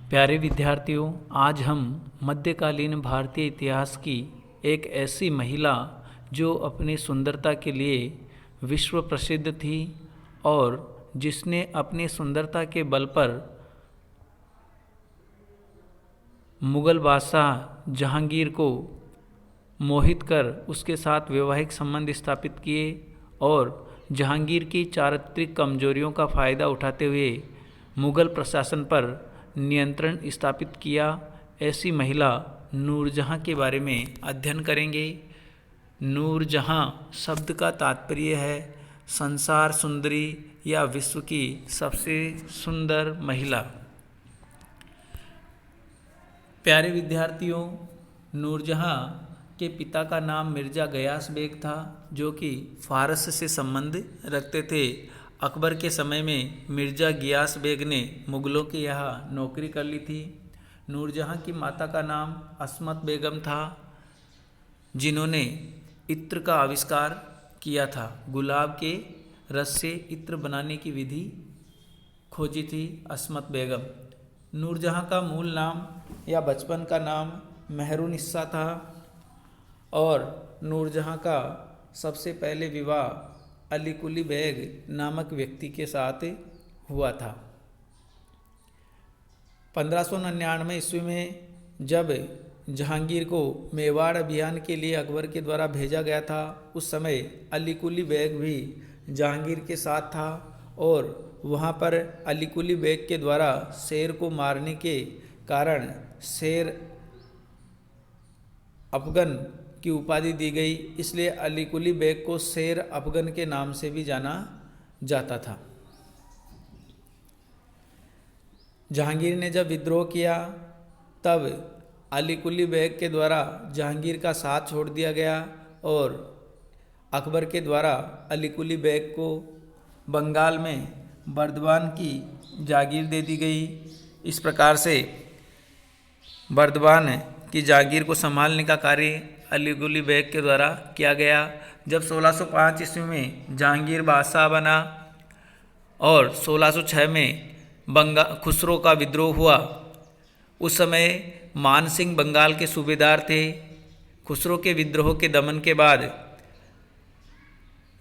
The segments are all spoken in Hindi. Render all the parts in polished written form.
प्यारे विद्यार्थियों, आज हम मध्यकालीन भारतीय इतिहास की एक ऐसी महिला जो अपनी सुंदरता के लिए विश्व प्रसिद्ध थी और जिसने अपनी सुंदरता के बल पर मुग़ल बादशाह जहांगीर को मोहित कर उसके साथ वैवाहिक संबंध स्थापित किए और जहांगीर की चारित्रिक कमजोरियों का फ़ायदा उठाते हुए मुग़ल प्रशासन पर नियंत्रण स्थापित किया। ऐसी महिला नूरजहाँ के बारे में अध्ययन करेंगे। नूरजहाँ शब्द का तात्पर्य है संसार सुंदरी या विश्व की सबसे सुंदर महिला। प्यारे विद्यार्थियों, नूरजहाँ के पिता का नाम मिर्ज़ा गयास बेग था, जो कि फ़ारस से संबंध रखते थे। अकबर के समय में मिर्ज़ा गियास बेग ने मुग़लों के यहाँ नौकरी कर ली थी। नूरजहाँ की माता का नाम अस्मत बेगम था, जिन्होंने इत्र का आविष्कार किया था। गुलाब के रस से इत्र बनाने की विधि खोजी थी अस्मत बेगम। नूरजहाँ का मूल नाम या बचपन का नाम मेहरुनिस्सा था और नूरजहाँ का सबसे पहले विवाह अली कुली बेग नामक व्यक्ति के साथ हुआ था। 1599 ईस्वी में जब जहांगीर को मेवाड़ अभियान के लिए अकबर के द्वारा भेजा गया था, उस समय अली कुली बेग भी जहांगीर के साथ था और वहाँ पर अली कुली बेग के द्वारा शेर को मारने के कारण शेर अफगन की उपाधि दी गई। इसलिए अली कुली बेग को शेर अफगन के नाम से भी जाना जाता था। जहांगीर ने जब विद्रोह किया तब अली कुली बेग के द्वारा जहांगीर का साथ छोड़ दिया गया और अकबर के द्वारा अली कुली बेग को बंगाल में बर्दवान की जागीर दे दी गई। इस प्रकार से बर्दवान की जागीर को संभालने का कार्य अली कुली बेग के द्वारा किया गया। जब 1605 ईस्वी में जहांगीर बादशाह बना और 1606 में खुसरो का विद्रोह हुआ, उस समय मान सिंह बंगाल के सूबेदार थे। खुसरो के विद्रोह के दमन के बाद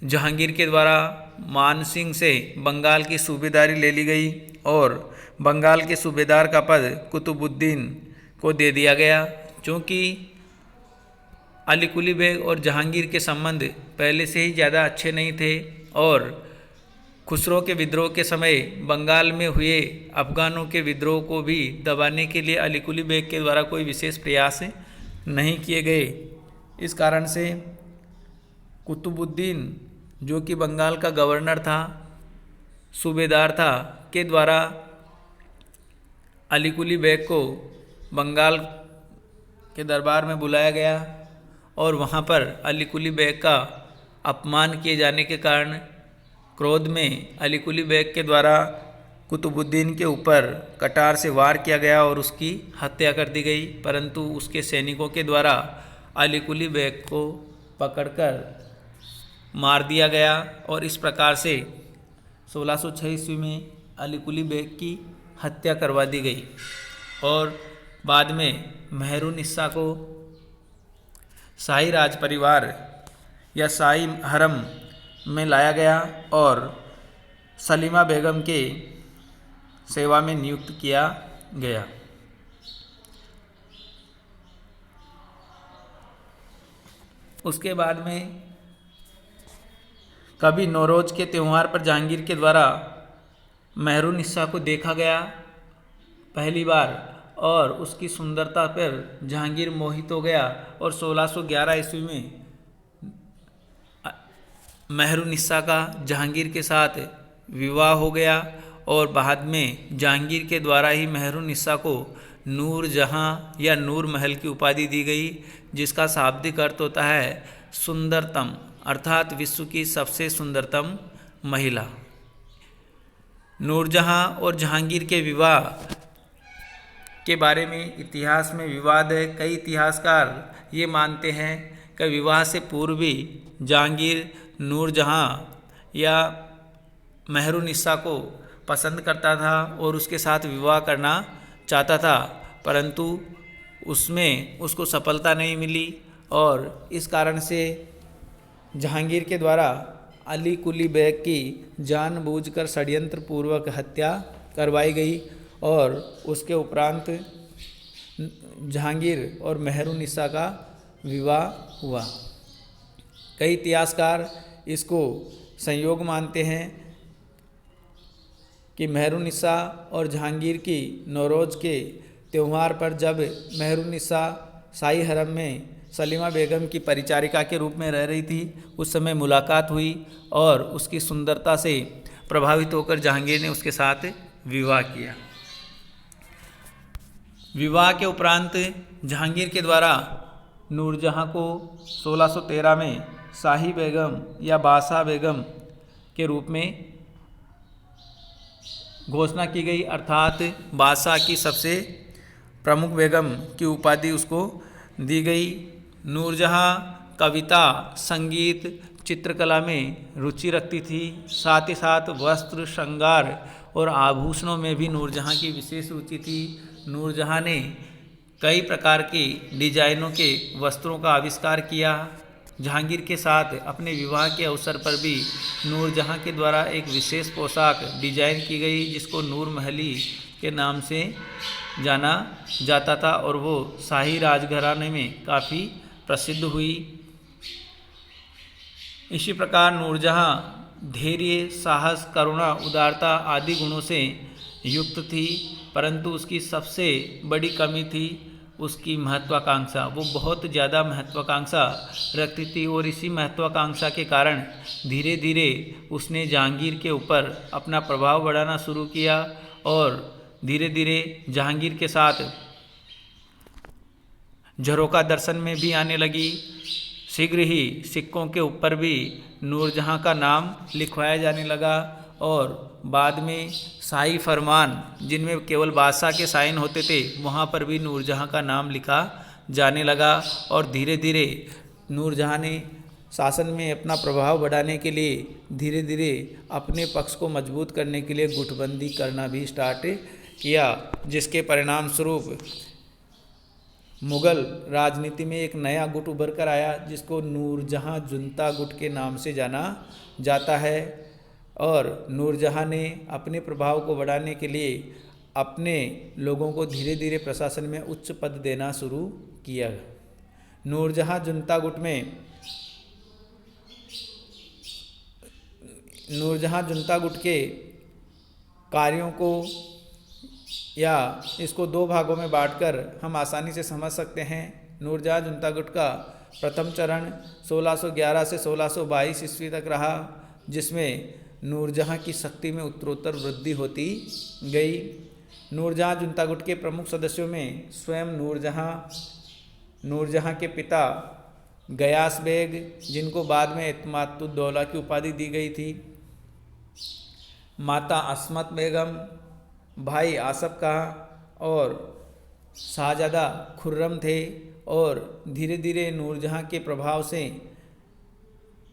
जहांगीर के द्वारा मान सिंह से बंगाल की सूबेदारी ले ली गई और बंगाल के सूबेदार का पद कुतुबुद्दीन को दे दिया गया। क्योंकि अली कुली बेग और जहांगीर के संबंध पहले से ही ज़्यादा अच्छे नहीं थे और खुसरो के विद्रोह के समय बंगाल में हुए अफ़गानों के विद्रोह को भी दबाने के लिए अली कुली बेग के द्वारा कोई विशेष प्रयास नहीं किए गए। इस कारण से कुतुबुद्दीन, जो कि बंगाल का गवर्नर था, सूबेदार था, के द्वारा अली कुली बेग को बंगाल के दरबार में बुलाया गया और वहाँ पर अली कुली बेग का अपमान किए जाने के कारण क्रोध में अली कुली बेग के द्वारा कुतुबुद्दीन के ऊपर कटार से वार किया गया और उसकी हत्या कर दी गई। परंतु उसके सैनिकों के द्वारा अली कुली बेग को पकड़कर मार दिया गया और इस प्रकार से 1606 ईस्वी में अली कुली बेग की हत्या करवा दी गई और बाद में मेहरुनिस्सा को शाही राज परिवार या शाही हरम में लाया गया और सलीमा बेगम के सेवा में नियुक्त किया गया। उसके बाद में कभी नौरोज के त्यौहार पर जहांगीर के द्वारा मेहरुनिस्सा को देखा गया पहली बार और उसकी सुंदरता पर जहांगीर मोहित हो गया और 1611 ईस्वी में मेहरुनिस्सा का जहांगीर के साथ विवाह हो गया और बाद में जहांगीर के द्वारा ही मेहरुनिस्सा को नूरजहाँ या नूर महल की उपाधि दी गई, जिसका शाब्दिक अर्थ होता है सुंदरतम, अर्थात विश्व की सबसे सुंदरतम महिला। नूरजहाँ और जहांगीर के विवाह के बारे में इतिहास में विवाद है। कई इतिहासकार ये मानते हैं कि विवाह से पूर्व भी जहांगीर नूरजहाँ या मेहरुनिस्सा को पसंद करता था और उसके साथ विवाह करना चाहता था, परंतु उसमें उसको सफलता नहीं मिली और इस कारण से जहांगीर के द्वारा अली कुली बेग की जानबूझकर षड्यंत्र पूर्वक हत्या करवाई गई और उसके उपरांत जहांगीर और मेहरुन्निसा का विवाह हुआ। कई इतिहासकार इसको संयोग मानते हैं कि मेहरुन्निसा और जहांगीर की नौरोज़ के त्यौहार पर जब मेहरुन्निसा शाही हरम में सलीमा बेगम की परिचारिका के रूप में रह रही थी, उस समय मुलाकात हुई और उसकी सुंदरता से प्रभावित होकर जहांगीर ने उसके साथ विवाह किया। विवाह के उपरांत जहांगीर के द्वारा नूरजहां को 1613 में शाही बेगम या बादशाह बेगम के रूप में घोषणा की गई, अर्थात बादशाह की सबसे प्रमुख बेगम की उपाधि उसको दी गई। नूरजहां कविता, संगीत, चित्रकला में रुचि रखती थी। साथ ही साथ वस्त्र, श्रृंगार और आभूषणों में भी नूरजहां की विशेष रुचि थी। नूरजहां ने कई प्रकार के डिजाइनों के वस्त्रों का आविष्कार किया। जहांगीर के साथ अपने विवाह के अवसर पर भी नूरजहां के द्वारा एक विशेष पोशाक डिजाइन की गई, जिसको नूर महली के नाम से जाना जाता था और वो शाही राजघराने में काफ़ी प्रसिद्ध हुई। इसी प्रकार नूरजहां धैर्य, साहस, करुणा, उदारता आदि गुणों से युक्त थी, परंतु उसकी सबसे बड़ी कमी थी उसकी महत्वाकांक्षा। वो बहुत ज़्यादा महत्वाकांक्षा रखती थी और इसी महत्वाकांक्षा के कारण धीरे धीरे उसने जहांगीर के ऊपर अपना प्रभाव बढ़ाना शुरू किया और धीरे धीरे जहांगीर के साथ झरोखा दर्शन में भी आने लगी। शीघ्र ही सिक्कों के ऊपर भी नूरजहां का नाम लिखवाया जाने लगा और बाद में शाही फरमान, जिनमें केवल बादशाह के साइन होते थे, वहाँ पर भी नूरजहां का नाम लिखा जाने लगा और धीरे धीरे नूरजहां ने शासन में अपना प्रभाव बढ़ाने के लिए धीरे धीरे अपने पक्ष को मजबूत करने के लिए गुटबंदी करना भी स्टार्ट किया, जिसके परिणाम स्वरूप मुग़ल राजनीति में एक नया गुट उभर कर आया, जिसको नूरजहां जुनता गुट के नाम से जाना जाता है। और नूरजहां ने अपने प्रभाव को बढ़ाने के लिए अपने लोगों को धीरे धीरे प्रशासन में उच्च पद देना शुरू किया। नूरजहां जुनता गुट में नूरजहां जुनता गुट के कार्यों को या इसको दो भागों में बांटकर हम आसानी से समझ सकते हैं। नूरजहां जुनता गुट का प्रथम चरण 1611 से 1622 ईस्वी तक रहा, जिसमें नूरजहां की शक्ति में उत्तरोत्तर वृद्धि होती गई। नूरजहां जुनता गुट के प्रमुख सदस्यों में स्वयं नूरजहां के पिता गयास बेग, जिनको बाद में इत्मादुद्दौला की उपाधि दी गई थी, माता अस्मत बेगम, भाई आसफ खां और शाहजादा खुर्रम थे। और धीरे धीरे नूरजहां के प्रभाव से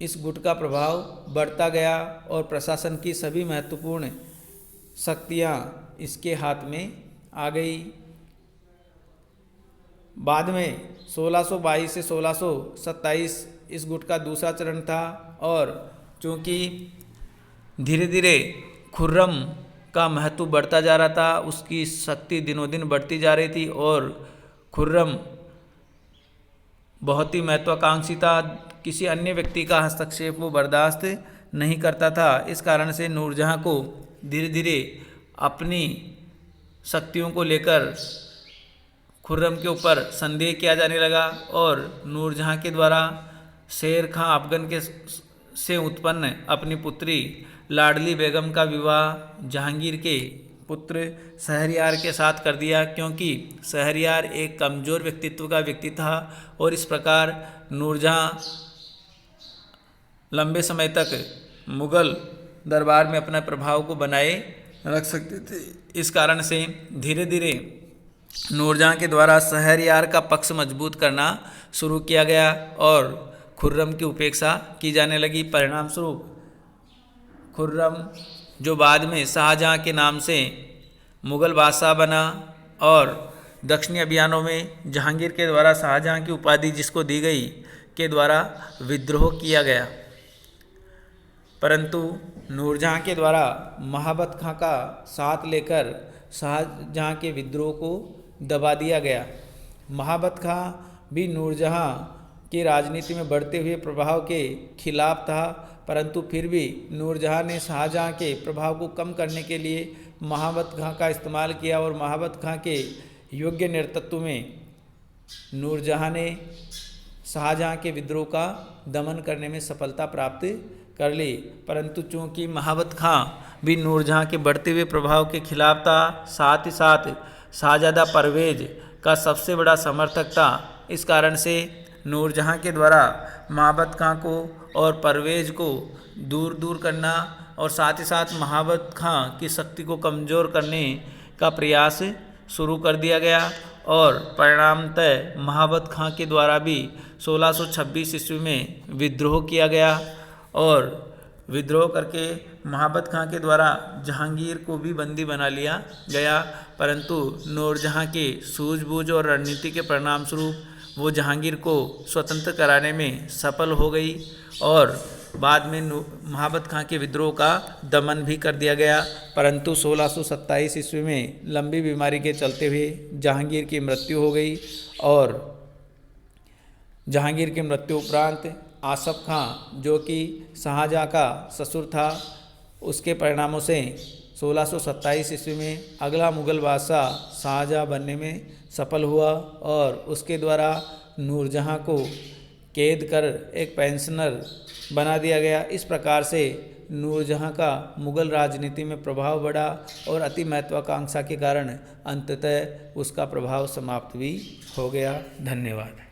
इस गुट का प्रभाव बढ़ता गया और प्रशासन की सभी महत्वपूर्ण शक्तियां इसके हाथ में आ गई। बाद में 1622 से 1627 इस गुट का दूसरा चरण था और चूँकि धीरे धीरे खुर्रम का महत्व बढ़ता जा रहा था, उसकी शक्ति दिनों दिन बढ़ती जा रही थी और खुर्रम बहुत ही महत्वाकांक्षी था। किसी अन्य व्यक्ति का हस्तक्षेप वो बर्दाश्त नहीं करता था। इस कारण से नूरजहां को धीरे धीरे अपनी शक्तियों को लेकर खुर्रम के ऊपर संदेह किया जाने लगा और नूरजहां के द्वारा शेर खां अफगन के से उत्पन्न अपनी पुत्री लाडली बेगम का विवाह जहांगीर के पुत्र शहरयार के साथ कर दिया, क्योंकि शहरयार एक कमज़ोर व्यक्तित्व का व्यक्ति था और इस प्रकार नूरजहां लंबे समय तक मुग़ल दरबार में अपना प्रभाव को बनाए रख सकते थे। इस कारण से धीरे धीरे नूरजहां के द्वारा शहरयार का पक्ष मजबूत करना शुरू किया गया और खुर्रम की उपेक्षा की जाने लगी। परिणाम स्वरूप खुर्रम, जो बाद में शाहजहां के नाम से मुग़ल बादशाह बना, और दक्षिणी अभियानों में जहांगीर के द्वारा शाहजहां की उपाधि जिसको दी गई के द्वारा विद्रोह किया गया, परंतु नूरजहां के द्वारा महाबत खां का साथ लेकर शाहजहां के विद्रोह को दबा दिया गया। महाबत खां भी नूरजहां की राजनीति में बढ़ते हुए प्रभाव के खिलाफ था, परंतु फिर भी नूरजहां ने शाहजहां के प्रभाव को कम करने के लिए महाबत खां का इस्तेमाल किया और महाबत खां के योग्य नेतृत्व में नूरजहां ने शाहजहां के विद्रोह का दमन करने में सफलता प्राप्त कर ली। परंतु चूंकि महाबत खां भी नूरजहां के बढ़ते हुए प्रभाव के खिलाफ था, साथ ही साथ शाहजादा परवेज का सबसे बड़ा समर्थक था, इस कारण से नूरजहां के द्वारा महाबत खां को और परवेज को दूर करना और साथ ही साथ महाबत खां की शक्ति को कमज़ोर करने का प्रयास शुरू कर दिया गया और परिणामतः महाबत खां के द्वारा भी 1626 ईस्वी में विद्रोह किया गया और विद्रोह करके महाबत खां के द्वारा जहांगीर को भी बंदी बना लिया गया, परंतु नूरजहां के सूझबूझ और रणनीति के परिणाम स्वरूप वो जहांगीर को स्वतंत्र कराने में सफल हो गई और बाद में महाबत खां के विद्रोह का दमन भी कर दिया गया। परंतु 1627 ईस्वी में लंबी बीमारी के चलते हुए जहांगीर की मृत्यु हो गई और जहांगीर की मृत्यु उपरांत आसफ खां जो कि शाहजहां का ससुर था, उसके परिणामों से 1627 ईस्वी में अगला मुग़ल बादशाह शाहजहां बनने में सफल हुआ और उसके द्वारा नूरजहां को कैद कर एक पेंशनर बना दिया गया। इस प्रकार से नूरजहां का मुग़ल राजनीति में प्रभाव बढ़ा और अति महत्वाकांक्षा के कारण अंततः उसका प्रभाव समाप्त भी हो गया। धन्यवाद।